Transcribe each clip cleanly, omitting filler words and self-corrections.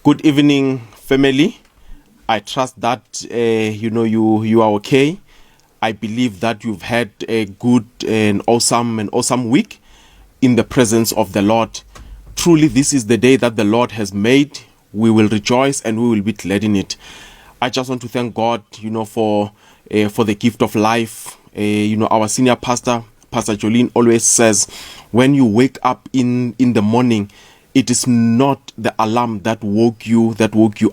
Good evening, family. I trust that you are okay. I believe that you've had a good and awesome week in the presence of the Lord. Truly, this is the day that the Lord has made. We will rejoice and we will be glad in it. I just want to thank God, for the gift of life. Our senior pastor, Pastor Jolene, always says, when you wake up in the morning, it is not the alarm that woke you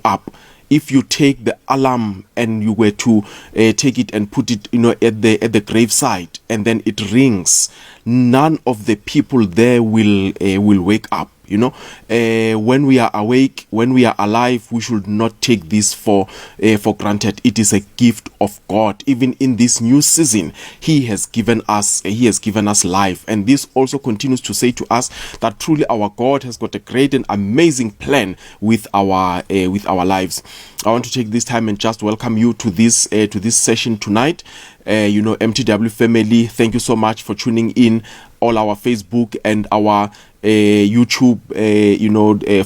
up. If you take the alarm and you were to take it and put it at the graveside, and then it rings, none of the people there will wake up. When we are awake, when we are alive, we should not take this for granted. It is a gift of God. Even in this new season, He has given us life, and this also continues to say to us that truly our God has got a great and amazing plan with our lives. I want to take this time and just welcome you to this session tonight. MTW family, thank you so much for tuning in. All our Facebook and our YouTube,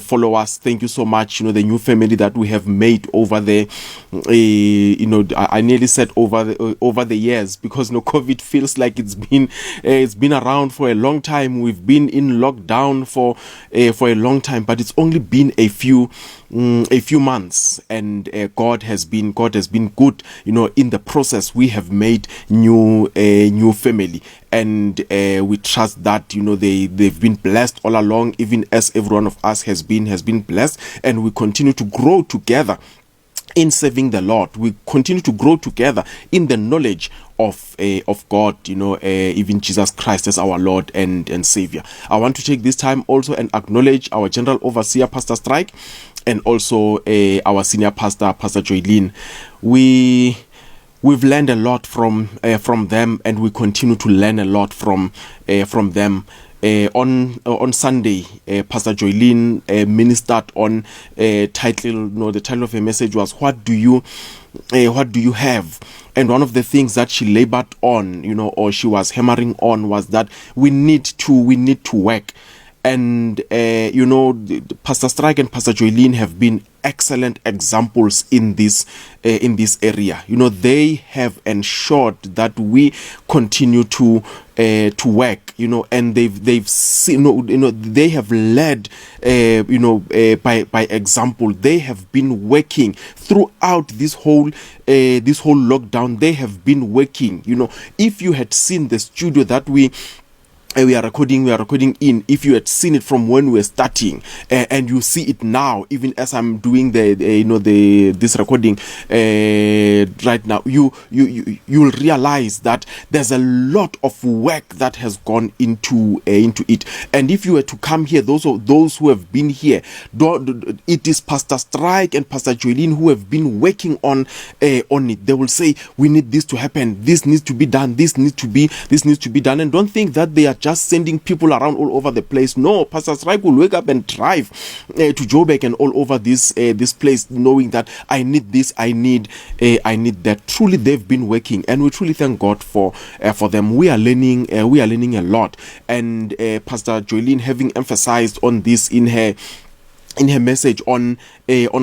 followers, thank you so much. The new family that we have made over there. I nearly said over the years, because COVID feels like it's been around for a long time. We've been in lockdown for a long time, but it's only been a few months, and God has been good. In the process, we have made new family, and we trust that they've been blessed all along, even as every one of us has been blessed, and we continue to grow together in serving the Lord. We continue to grow together in the knowledge of God, even Jesus Christ as our Lord and Savior. I want to take this time also and acknowledge our General Overseer, Pastor Strike, and also our Senior Pastor, Pastor Joylene. We've learned a lot from them, and we continue to learn a lot from them. On Sunday, Pastor Joylene ministered on title. The title of her message was "What do you have?" And one of the things that she labored on, or she was hammering on, was that we need to work. And Pastor Strike and Pastor Joylene have been excellent examples in this area. They have ensured that we continue to work. And they've seen, they have led. By example, they have been working throughout this whole lockdown. They have been working. If you had seen the studio that we are recording in, if you had seen it from when we were starting, and you see it now, even as I'm doing this recording right now, you'll realize that there's a lot of work that has gone into it. And if you were to come here, those who have been here, it is Pastor Strike and Pastor Joylene who have been working on it. They will say, we need this to happen, this needs to be done, this needs to be done. And don't think that they are just sending people around all over the place. No, Pastor Strike will wake up and drive to Joburg and all over this place, knowing that I need this, I need that. Truly, they've been working, and we truly thank God for them. We are learning a lot, and Pastor Joylene, having emphasized on this in her message on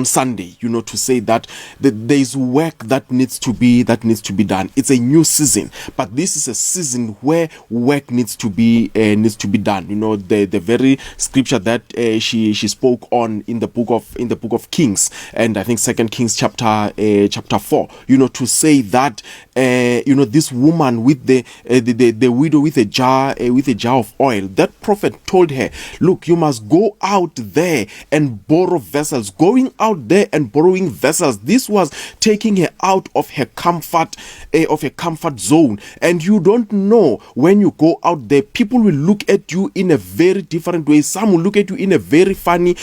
Sunday, to say that there is work that needs to be done. It's a new season, but this is a season where work needs to be done. The very scripture that she spoke on in the book of Kings, and I think 2 Kings chapter 4. To say that this woman with the widow with a jar of oil, that prophet told her, look, you must go out there and borrow vessels. Going out there and borrowing vessels, this was taking her out of her comfort zone. And you don't know, when you go out there, people will look at you in a very different way. Some will look at you in a very funny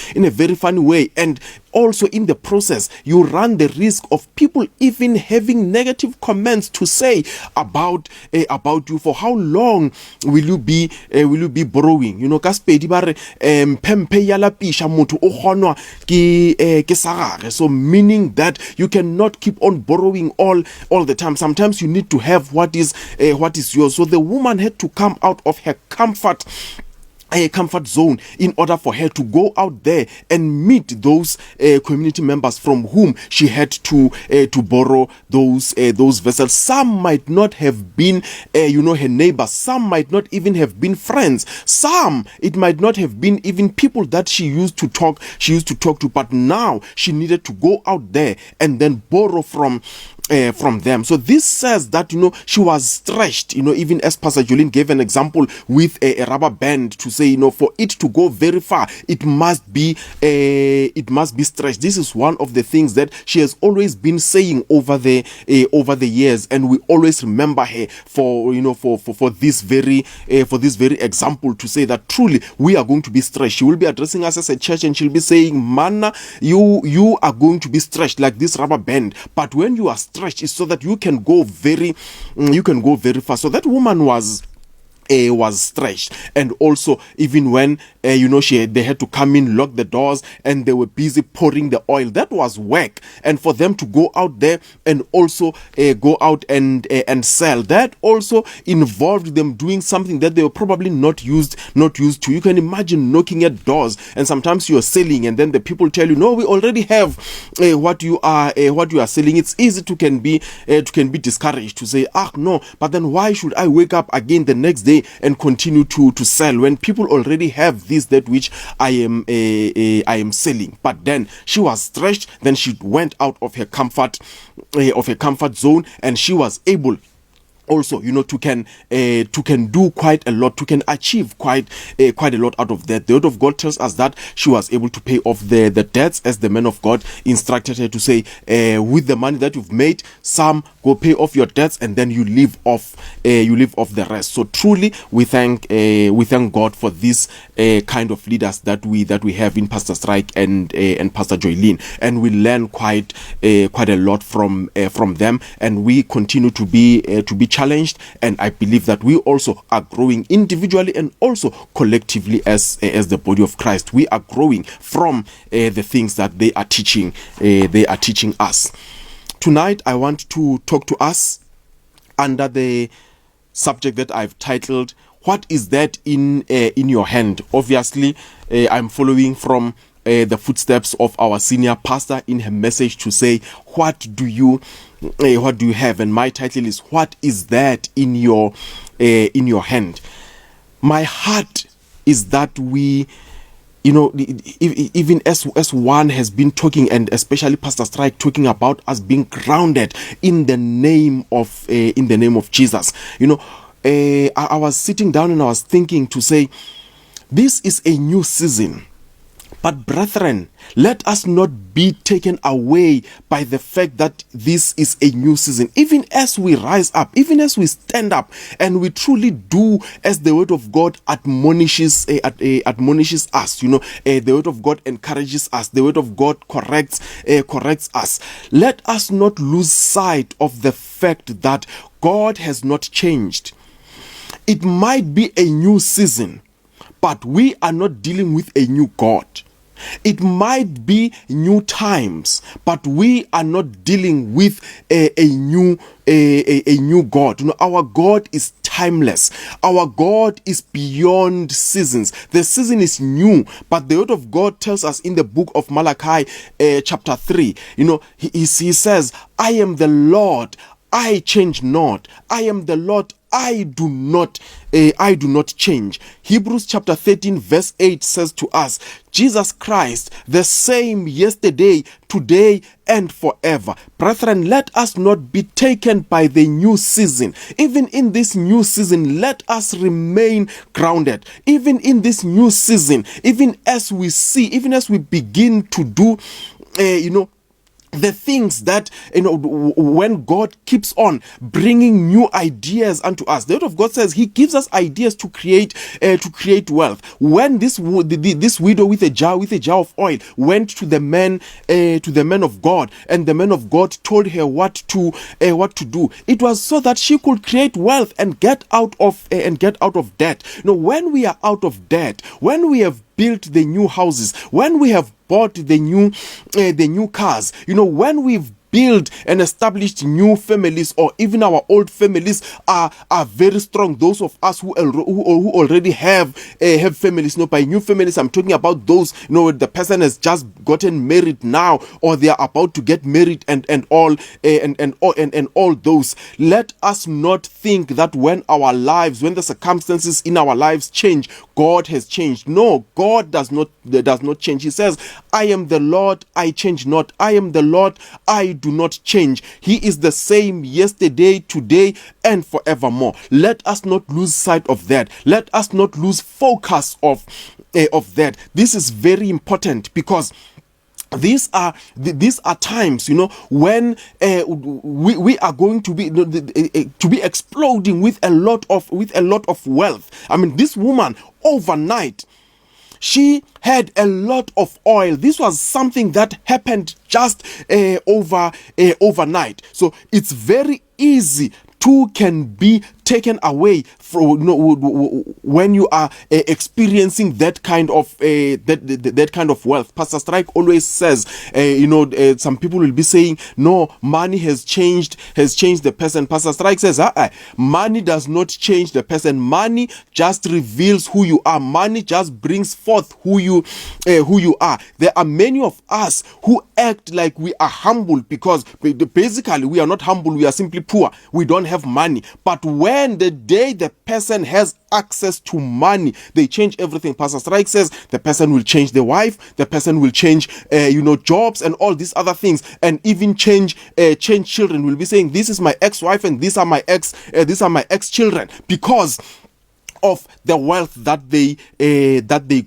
way, and also in the process you run the risk of people even having negative comments to say about you. For how long will you be borrowing? Ka Sepedi ba re mpempe ya lapisha motho o kgonwa ke sagare. So meaning that you cannot keep on borrowing all the time. Sometimes you need to have what is yours. So the woman had to come out of her comfort a comfort zone in order for her to go out there and meet those community members from whom she had to borrow those vessels. Some might not have been her neighbors, some might not even have been friends, some it might not have been even people that she used to talk to, but now she needed to go out there and then borrow from them. So this says that she was stretched, even as Pastor Jolene gave an example with a rubber band, to say for it to go very far, it must be stretched. This is one of the things that she has always been saying over the years, and we always remember her for this very example, to say that truly we are going to be stretched. She will be addressing us as a church and she'll be saying, "Manna, you are going to be stretched like this rubber band, but when you are stretched, is so that you can go very far." So that woman was stretched. And also, even when they had to come in, lock the doors, and they were busy pouring the oil, that was work. And for them to go out there and also go out and sell, that also involved them doing something that they were probably not used to. You can imagine knocking at doors, and sometimes you are selling, and then the people tell you, "No, we already have what you are selling." It's easy to can be discouraged, to say, "Ah, no, but then why should I wake up again the next day and continue to sell when people already have this, that which I am selling?" But then she was stretched. Then she went out of her comfort zone, and she was able also to can do quite a lot, to can achieve quite a lot out of that. The word of God tells us that she was able to pay off the debts, as the man of God instructed her to say, with the money that you've made, some go pay off your debts, and then you live off the rest. So truly we thank God for this kind of leaders that we have in Pastor Strike and Pastor Joylene, and we learn quite a lot from them, and we continue to be challenged, and I believe that we also are growing individually and also collectively as the body of Christ. We are growing from the things that they are teaching us. Tonight I want to talk to us under the subject that I've titled, "What is that in your hand?" Obviously, I'm following from the footsteps of our senior pastor in her message to say, what do you have? And my title is, "What is that in your hand?" My heart is that we, even as one has been talking, and especially Pastor Strike talking about us being grounded in the name of Jesus. I was sitting down and I was thinking to say, this is a new season. But brethren, let us not be taken away by the fact that this is a new season. Even as we rise up, even as we stand up, and we truly do as the word of God admonishes us. The word of God encourages us. The word of God corrects us. Let us not lose sight of the fact that God has not changed. It might be a new season, but we are not dealing with a new God. It might be new times, but we are not dealing with a new God. Our God is timeless. Our God is beyond seasons. The season is new, but the word of God tells us in the book of Malachi, chapter 3, he says, "I am the Lord, I change not. I am the Lord, I do not change." Hebrews chapter 13 verse 8 says to us, Jesus Christ, the same yesterday, today, and forever. Brethren, let us not be taken by the new season. Even in this new season, let us remain grounded. Even in this new season, even as we begin to do, the things that, when God keeps on bringing new ideas unto us. The word of God says he gives us ideas to create wealth. When this widow with a jar of oil went to the man of God, and the man of God told her what to do, it was so that she could create wealth and get out of debt. When we are out of debt, when we have built the new houses, when we have bought the new cars, when we've built and established new families, or even our old families are very strong. Those of us who already have families, by new families, I'm talking about those, the person has just gotten married now, or they are about to get married, and all those. Let us not think that when the circumstances in our lives change, God has changed. No, God does not change. He says, I am the Lord, I change not. I am the Lord, I do not change. He is the same yesterday, today, and forevermore. Let us not lose sight of that. Let us not lose focus of that. This is very important, because these are times, when we are going to be exploding with a lot of wealth. I mean, this woman overnight, she had a lot of oil. This was something that happened just overnight. So it's very easy can be taken away from when you are experiencing that kind of that kind of wealth. Pastor Strike always says, some people will be saying, no, money has changed the person. Pastor Strike says, money does not change the person. Money just reveals who you are. Money just brings forth who you are. There are many of us who act like we are humble, because basically we are not humble. We are simply poor. We don't have money. But when the day the person has access to money, they change everything. Pastor Strike says the person will change their wife, the person will change jobs and all these other things, and even change children. Will be saying, this is my ex-wife and these are my ex-children, because of the wealth that they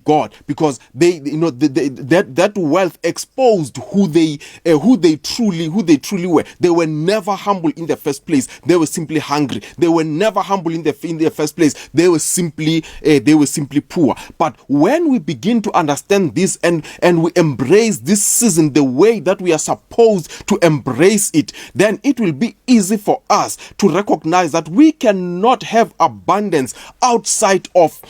got, because that wealth exposed who they truly were. They were never humble in the first place. They were simply hungry. They were never humble in the first place. They were simply poor. But when we begin to understand this, and we embrace this season the way that we are supposed to embrace it, then it will be easy for us to recognize that we cannot have abundance outside of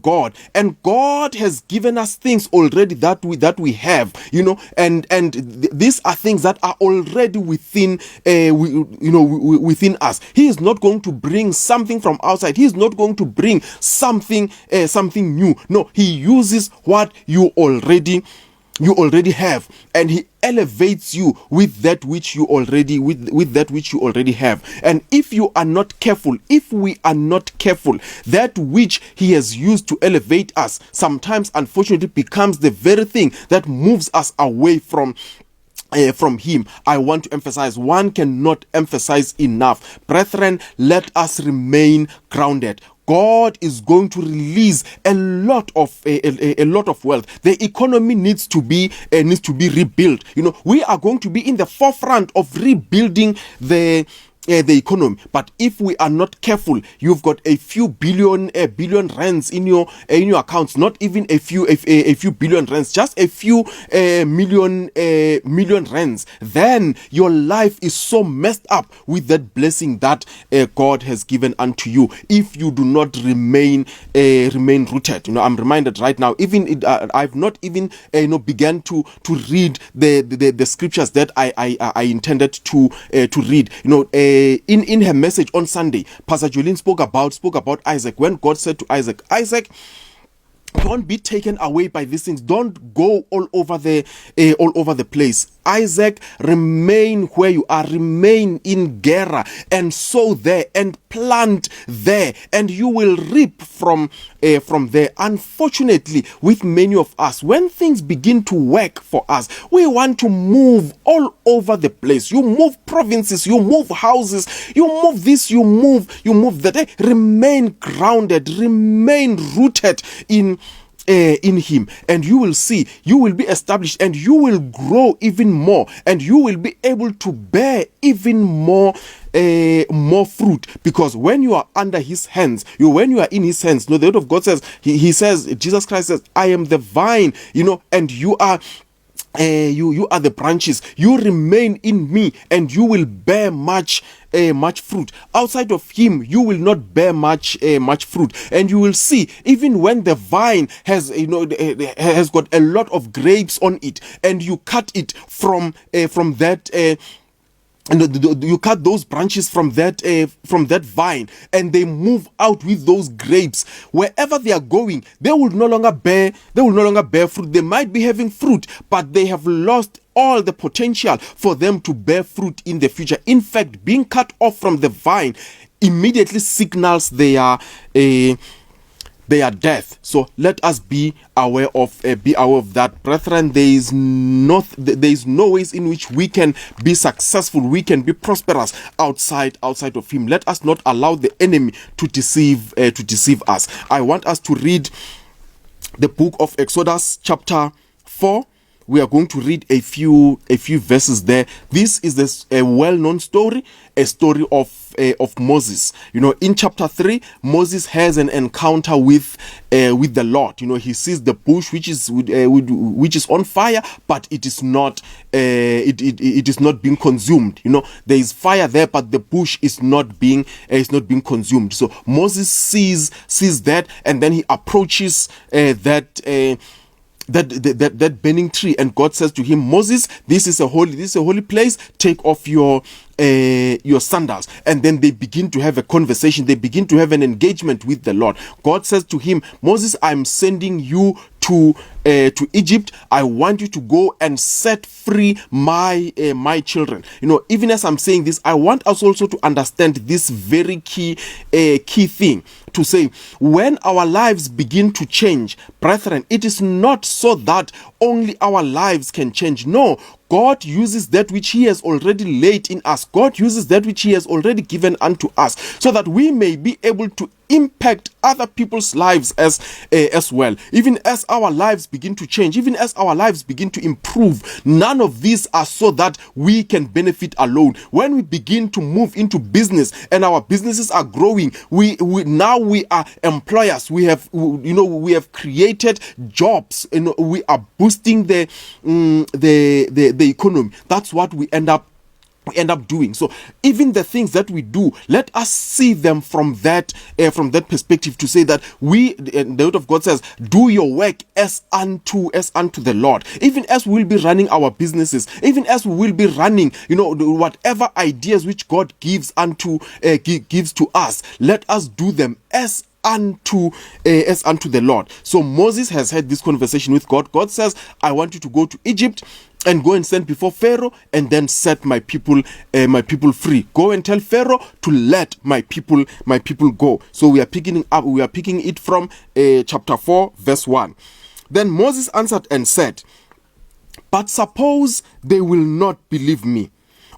God, and God has given us things already that we have, and these are things that are already within within us. He is not going to bring something from outside. He is not going to bring something new. No, he uses what you already have, and he elevates you with that which you already have. And if we are not careful, that which he has used to elevate us sometimes, unfortunately, becomes the very thing that moves us away from him. I want to emphasize, one cannot emphasize enough, brethren, let us remain grounded. God is going to release a lot of wealth. The economy needs to be rebuilt. We are going to be in the forefront of rebuilding the economy. But if we are not careful, you've got a few billion rands in your accounts, not even a few billion rands, just a few million rands. Then your life is so messed up with that blessing that God has given unto you, if you do not remain rooted. I'm reminded right now, even I've not even began to read the scriptures that I intended to read. In her message on Sunday, Pastor Jolene spoke about Isaac, when God said to Isaac, don't be taken away by these things. Don't go all over the place. Isaac, remain where you are. Remain in Gerar and sow there and plant there, and you will reap from there. Unfortunately, with many of us, when things begin to work for us, we want to move all over the place. You move provinces, you move houses, you move this, you move that. Remain grounded, remain rooted in him, and you will see, you will be established, and you will grow even more, and you will be able to bear even more fruit, because when you are under his hands, when you are in his hands, the word of God says, he says, Jesus Christ says, I am the vine, and you are you are the branches. You remain in me, and you will bear much fruit. Outside of him, you will not bear much fruit. And you will see, even when the vine has has got a lot of grapes on it, and you cut it from that. And you cut those branches from that vine, and they move out with those grapes. Wherever they are going, they will no longer bear fruit. They might be having fruit, but they have lost all the potential for them to bear fruit in the future. In fact, being cut off from the vine immediately signals their death. So let us be aware of that, brethren. There is no ways in which we can be successful, we can be prosperous outside of him. Let us not allow the enemy to deceive us. I want us to read the book of Exodus chapter 4. We are going to read a few verses there. This is a well-known story, a story of Moses. In chapter 3, Moses has an encounter with the Lord. He sees the bush which is on fire, but it is not it is not being consumed. There is fire there, but the bush is not being consumed. So Moses sees that, and then he approaches that burning tree, and God says to him, Moses, this is a holy place. Take off your sandals. And then they begin to have a conversation. They begin to have an engagement with the Lord. God says to him, Moses, I'm sending you to Egypt. I want you to go and set free my children. Even as I'm saying this, I want us also to understand this very key thing, to say, when our lives begin to change, brethren, it is not so that only our lives can change. No, God uses that which he has already laid in us. God uses that which he has already given unto us, so that we may be able to impact other people's lives as well. Even as our lives begin to change, even as our lives begin to improve, none of these are so that we can benefit alone. When we begin to move into business and our businesses are growing, we are employers. We have created jobs. We are boosting the economy. That's what we end up doing. So even the things that we do, let us see them from that perspective, to say that the word of God says, do your work as unto the Lord. Even as we will be running our businesses, even as we will be running whatever ideas which God gives to us, let us do them as unto the Lord. So Moses has had this conversation with God. God says, I want you to go to Egypt and go and stand before Pharaoh, and then set my people free. Go and tell Pharaoh to let my people go. So we are picking it from chapter 4, verse 1. Then Moses answered and said, but suppose they will not believe me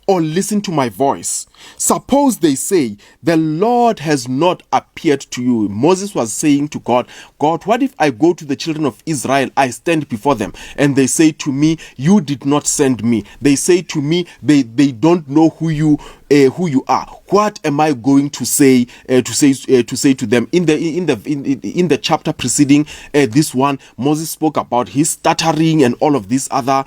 or listen to my voice. Suppose they say, the Lord has not appeared to you. Moses was saying to God, what if I go to the children of Israel, I stand before them, and they say to me, you did not send me. They say to me, they don't know who you are. What am I going to say to them? In the chapter preceding this one, Moses spoke about his stuttering and all of these other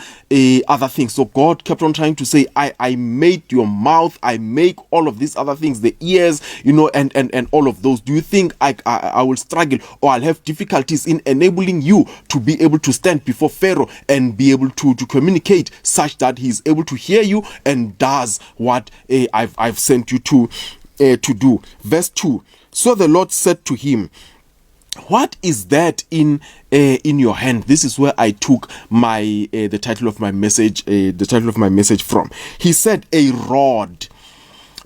things. So God kept on trying to say, I made your mouth, I make all of these other things, the ears, and all of those. Do you think I will struggle, or I'll have difficulties in enabling you to be able to stand before Pharaoh and be able to communicate such that he's able to hear you and does what I've sent you to do? Verse 2. So the Lord said to him, what is that in your hand? This is where I took the title of my message from. He said, a rod.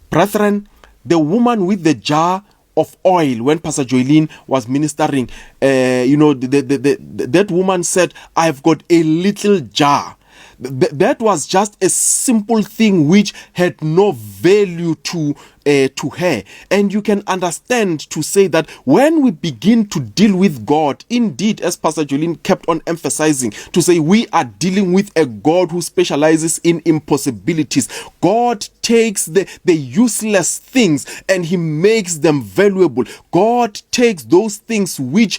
Brethren, the woman with the jar of oil, when Pastor Joylene was ministering, that woman said, I've got a little jar. That was just a simple thing which had no value to her. And you can understand to say that when we begin to deal with God, indeed, as Pastor Jolene kept on emphasizing, to say we are dealing with a God who specializes in impossibilities. God takes the useless things and he makes them valuable. God takes those things which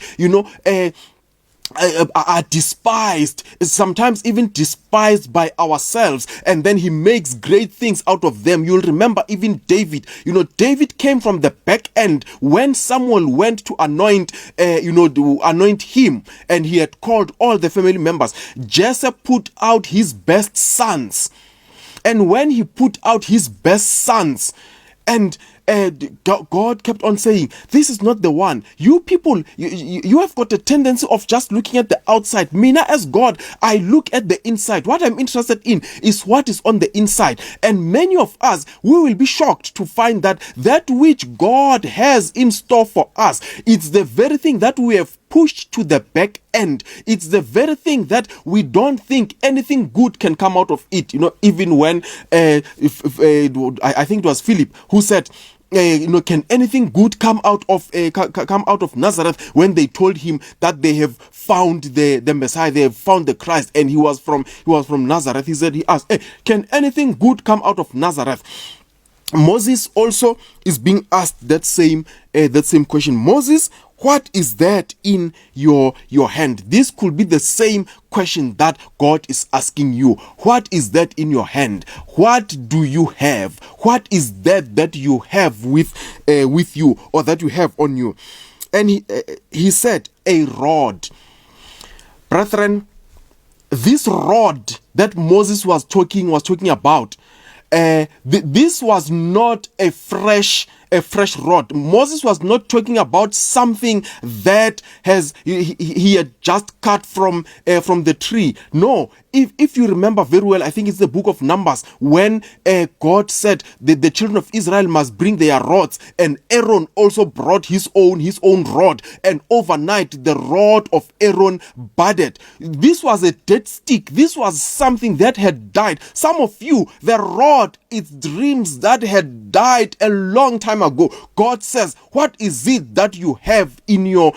are despised, sometimes even despised by ourselves, and then he makes great things out of them. You'll remember even David. David came from the back end when Samuel went to anoint him, and he had called all the family members. Jesse put out his best sons, and when he put out his best sons, and God kept on saying, this is not the one. You people, you have got a tendency of just looking at the outside. Mina, as God, I look at the inside. What I'm interested in is what is on the inside. And many of us, we will be shocked to find that which God has in store for us, it's the very thing that we have pushed to the back end. It's the very thing that we don't think anything good can come out of it. Even when I think it was Philip who said, can anything good come out of Nazareth, when they told him that they have found the Messiah, they have found the Christ, and he was from Nazareth. He asked, can anything good come out of Nazareth? Moses also is being asked that same question. Moses, what is that in your hand? This could be the same question that God is asking you. What is that in your hand? What do you have? What is that you have with you, or that you have on you? And he said, a rod. Brethren, this rod that Moses was talking about, this was not a fresh rod. Moses was not talking about something that he had just cut from the tree. No, if you remember very well, I think it's the book of Numbers, when God said that the children of Israel must bring their rods, and Aaron also brought his own rod, and overnight the rod of Aaron budded. This was a dead stick. This was something that had died. Some of you, the rod, it's dreams that had died a long time ago. God says, what is it that you have in your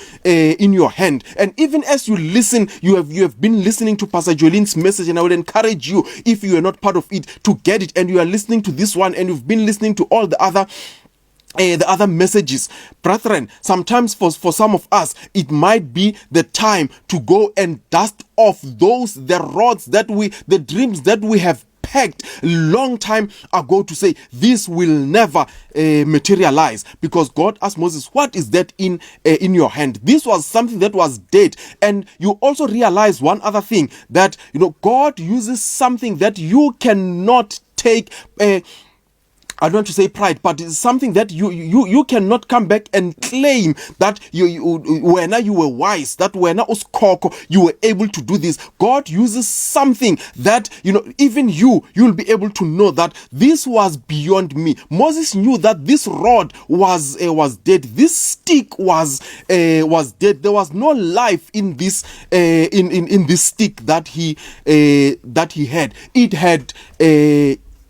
hand? And even as you listen, you have been listening to Pastor Jolene's message, and I would encourage you, if you are not part of it, to get it. And you are listening to this one, and you've been listening to all the other messages. Brethren, sometimes for some of us, it might be the time to go and dust off the rods the dreams that we have pegged long time ago, to say this will never materialize, because God asked Moses, what is that in your hand? This was something that was dead. And you also realize one other thing, that God uses something that you cannot take I don't want to say pride, but it's something that you cannot come back and claim that when you were wise, that when you were able to do this. God uses something that even you'll be able to know that this was beyond me. Moses knew that this rod was dead. This stick was dead. There was no life in this in this stick that he had. It had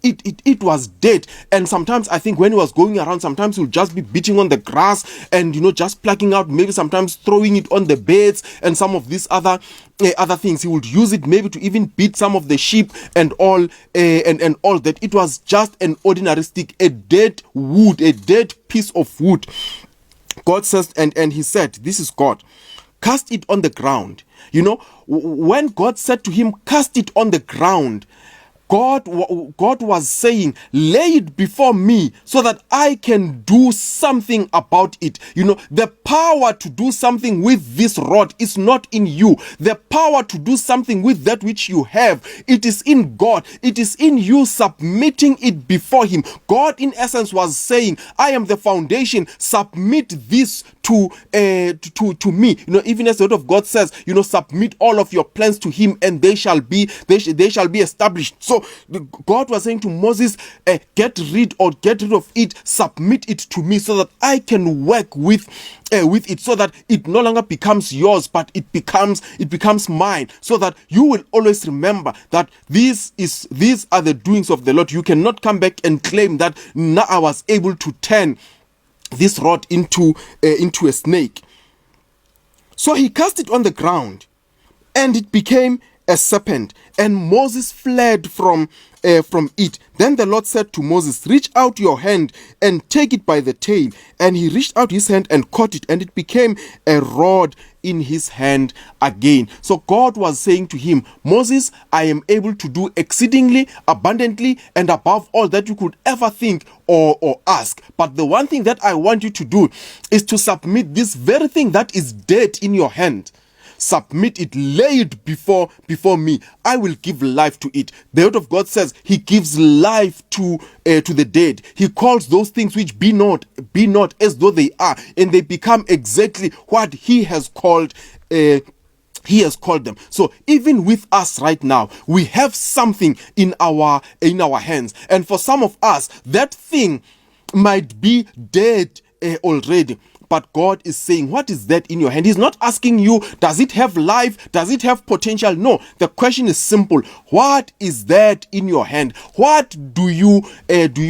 it was dead. And sometimes I think when he was going around, sometimes he'll just be beating on the grass and just plucking out, maybe sometimes throwing it on the beds and some of these other things. He would use it maybe to even beat some of the sheep and all and all that. It was just an ordinary stick, a dead wood, a dead piece of wood. God says, and he said, this is God, cast it on the ground. When God said to him, cast it on the ground, God was saying, lay it before me so that I can do something about it. The power to do something with this rod is not in you. The power to do something with that which you have, it is in God. It is in you submitting it before him. God, in essence, was saying, I am the foundation. Submit this to me. Even as the word of God says, submit all of your plans to him, and they shall be established. So God was saying to Moses, get rid of it, submit it to me, so that I can work with it, so that it no longer becomes yours, but it becomes mine, so that you will always remember that these are the doings of the Lord. You cannot come back and claim that now I was able to turn this rod into a snake. So he cast it on the ground, and it became a serpent, and Moses fled from it. Then the Lord said to Moses, reach out your hand and take it by the tail. And he reached out his hand and caught it, and it became a rod in his hand again. So God was saying to him, Moses, I am able to do exceedingly abundantly and above all that you could ever think or ask. But the one thing that I want you to do is to submit this very thing that is dead in your hand. Submit it, lay it before me. I will give life to it. The word of God says he gives life to the dead. He calls those things which be not as though they are, and they become exactly what he has called them. So even with us right now, we have something in our hands, and for some of us that thing might be dead already. But God is saying, what is that in your hand? He's not asking you, does it have life? Does it have potential? No, the question is simple. What is that in your hand? What do you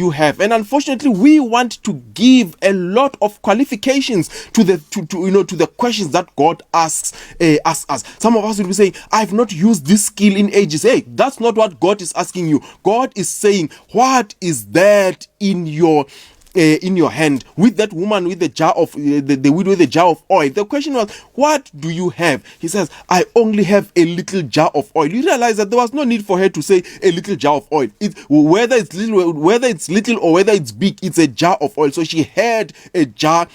have? And unfortunately, we want to give a lot of qualifications to the questions that God asks us. Some of us will be saying, I've not used this skill in ages. Hey, that's not what God is asking you. God is saying, what is that in your hand? With that woman with the jar of the widow with the jar of oil, the question was, what do you have? He says, I only have a little jar of oil. You realize that there was no need for her to say a little jar of oil. Whether it's little or whether it's big, it's a jar of oil. So she had a jar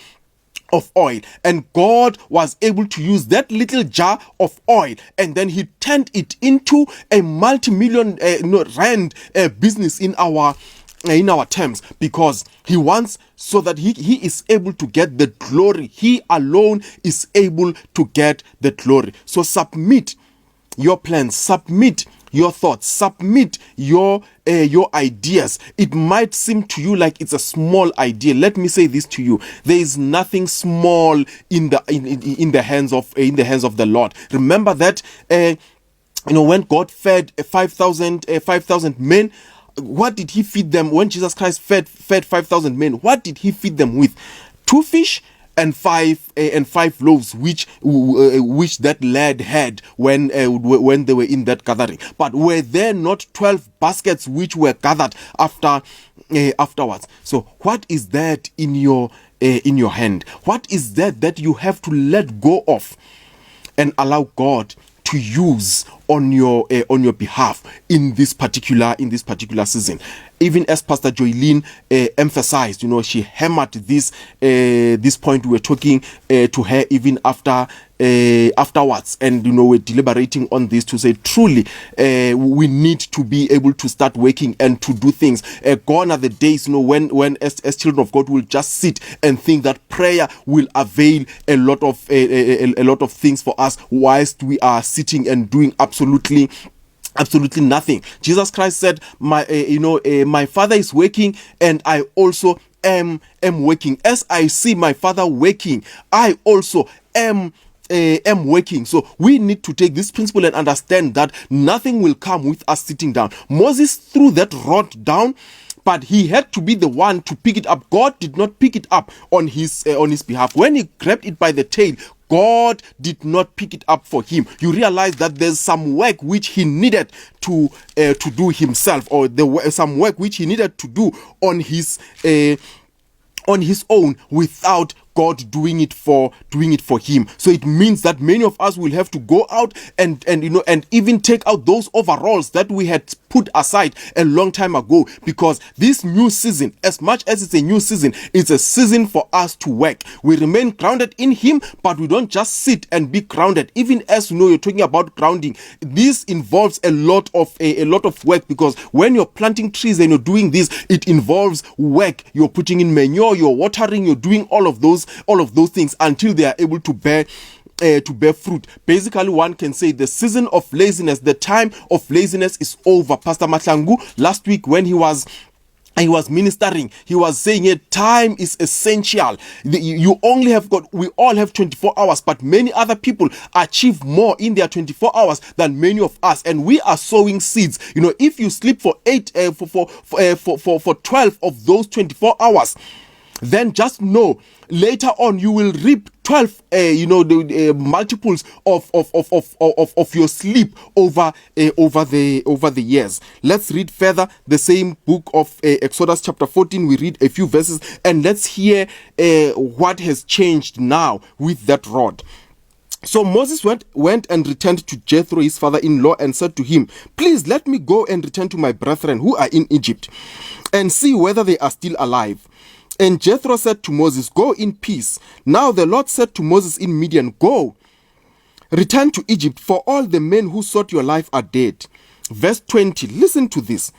of oil, and God was able to use that little jar of oil, and then he turned it into a multi-million rand business in our terms, because he wants so that he is able to get the glory. He alone is able to get the glory. So submit your plans, submit your thoughts, submit your ideas. It might seem to you like it's a small idea. Let me say this to you: there is nothing small in the hands of the Lord. Remember that when God fed 5,000 men, what did he feed them? When Jesus Christ fed 5,000 men, what did he feed them with? 2 fish and 5 loaves, which that lad had when they were in that gathering. But were there not 12 baskets which were gathered afterwards? So what is that in your hand? What is that you have to let go of and allow God to use on your behalf in this particular season? Even as Pastor Joylene emphasized, she hammered this point. We were talking to her even afterwards, and we're deliberating on this to say, truly, we need to be able to start working and to do things. Gone are the days, when as children of God will just sit and think that prayer will avail a lot of things for us, whilst we are sitting and doing absolutely nothing. Jesus Christ said, my Father is working, and I also am working. As I see my Father working, I also am working. So we need to take this principle and understand that nothing will come with us sitting down. Moses threw that rod down, but he had to be the one to pick it up. God did not pick it up on his behalf. When he grabbed it by the tail, God did not pick it up for him. You realize that there's some work which he needed to do himself, or some work which he needed to do on his own, without God doing it for him. So it means that many of us will have to go out and even take out those overalls that we had put aside a long time ago, because this new season, as much as it's a new season, it's a season for us to work. We remain grounded in him, but we don't just sit and be grounded. Even as you're talking about grounding, this involves a lot of work, because when you're planting trees and you're doing this, it involves work. You're putting in manure, you're watering, you're doing all of those things until they are able to bear fruit. Basically, one can say the season of laziness, the time of laziness is over. Pastor Mahlangu last week, when he was ministering, he was saying time is essential. We all have 24 hours, but many other people achieve more in their 24 hours than many of us, and we are sowing seeds. If you sleep for 12 of those 24 hours, then just know later on you will reap 12 the multiples of your sleep over the years. Let's read further the same book of Exodus chapter 14. We read a few verses and let's hear what has changed now with that rod. So Moses went and returned to Jethro, his father-in-law, and said to him, "Please let me go and return to my brethren who are in Egypt and see whether they are still alive." And Jethro said to Moses, "Go in peace." Now the Lord said to Moses in Midian, "Go, return to Egypt, for all the men who sought your life are dead." Verse 20, listen to this.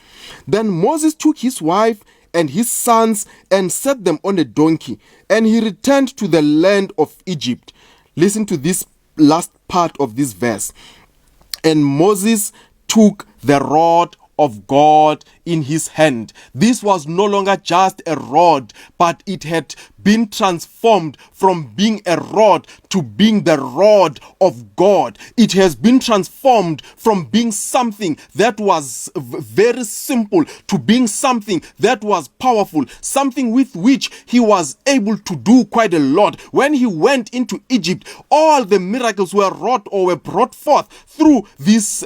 Then Moses took his wife and his sons and set them on a donkey, and he returned to the land of Egypt. Listen to this last part of this verse. And Moses took the rod of God in his hand. This was no longer just a rod, but it had been transformed from being a rod to being the rod of God. It has been transformed from being something that was very simple to being something that was powerful, something with which he was able to do quite a lot. When he went into Egypt, all the miracles were wrought or were brought forth through this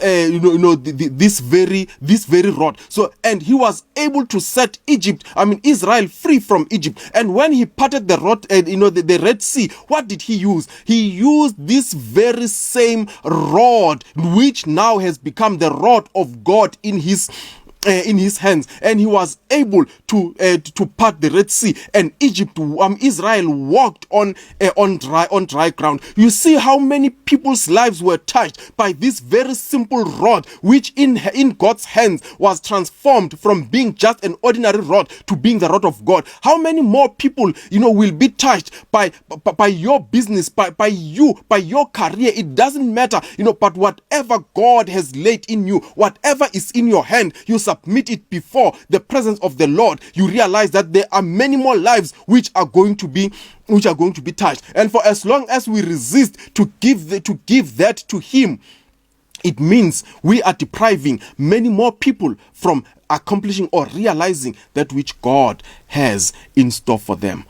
this very rod. So, and he was able to set Israel free from Egypt. And when he parted the rod, the Red Sea, what did he use? He used this very same rod, which now has become the rod of God in his hands, and he was able to part the Red Sea, and Israel walked on dry ground. You see how many people's lives were touched by this very simple rod, which in God's hands was transformed from being just an ordinary rod to being the rod of God. How many more people will be touched by your business, by your career? It doesn't matter, but whatever God has laid in you, whatever is in your hand, you submit it before the presence of the Lord. You realize that there are many more lives which are going to be touched. And for as long as we resist to give that to him, it means we are depriving many more people from accomplishing or realizing that which God has in store for them.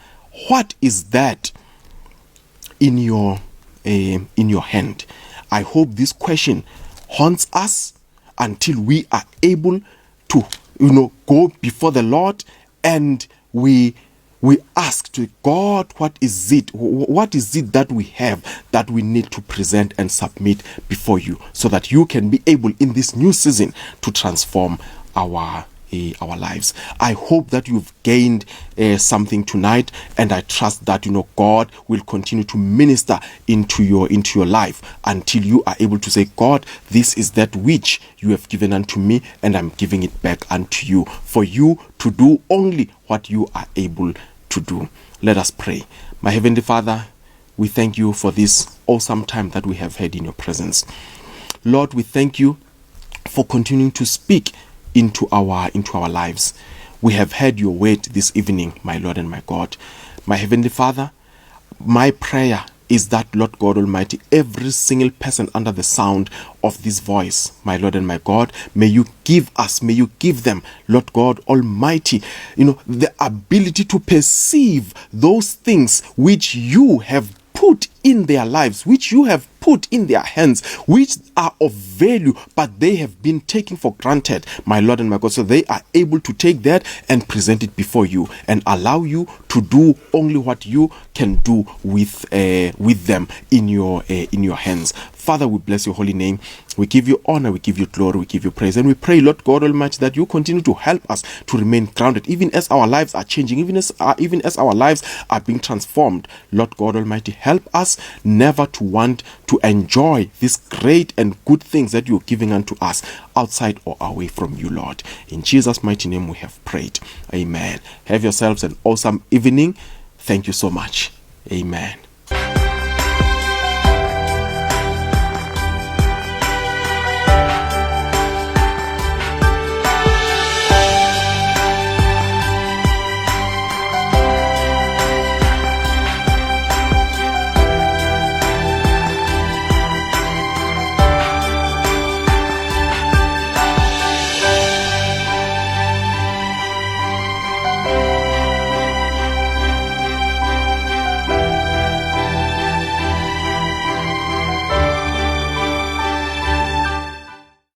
What is that in your hand? I hope this question haunts us until we are able to go before the Lord and we ask to God, what is it that we have that we need to present and submit before you, so that you can be able in this new season to transform our lives. I hope that you've gained something tonight, and I trust that God will continue to minister into your life until you are able to say, "God, this is that which you have given unto me, and I'm giving it back unto you, for you to do only what you are able to do." Let us pray. My Heavenly Father, we thank you for this awesome time that we have had in your presence. Lord, we thank you for continuing to speak into our lives. We have heard your word this evening, my Lord and my God. My Heavenly Father, my prayer is that, Lord God Almighty, every single person under the sound of this voice, my Lord and my God, may you give them, Lord God Almighty, the ability to perceive those things which you have put in their lives, which you have put in their hands, which are of value, but they have been taken for granted, my Lord and my God. So they are able to take that and present it before you and allow you to do only what you can do with them in your hands. Father, we bless your holy name. We give you honor, we give you glory, we give you praise. And we pray, Lord God Almighty, that you continue to help us to remain grounded, even as our lives are changing, even as our lives are being transformed. Lord God Almighty, help us never to want to enjoy these great and good things that you're giving unto us outside or away from you, Lord. In Jesus' mighty name we have prayed. Amen. Have yourselves an awesome evening. Thank you so much. Amen.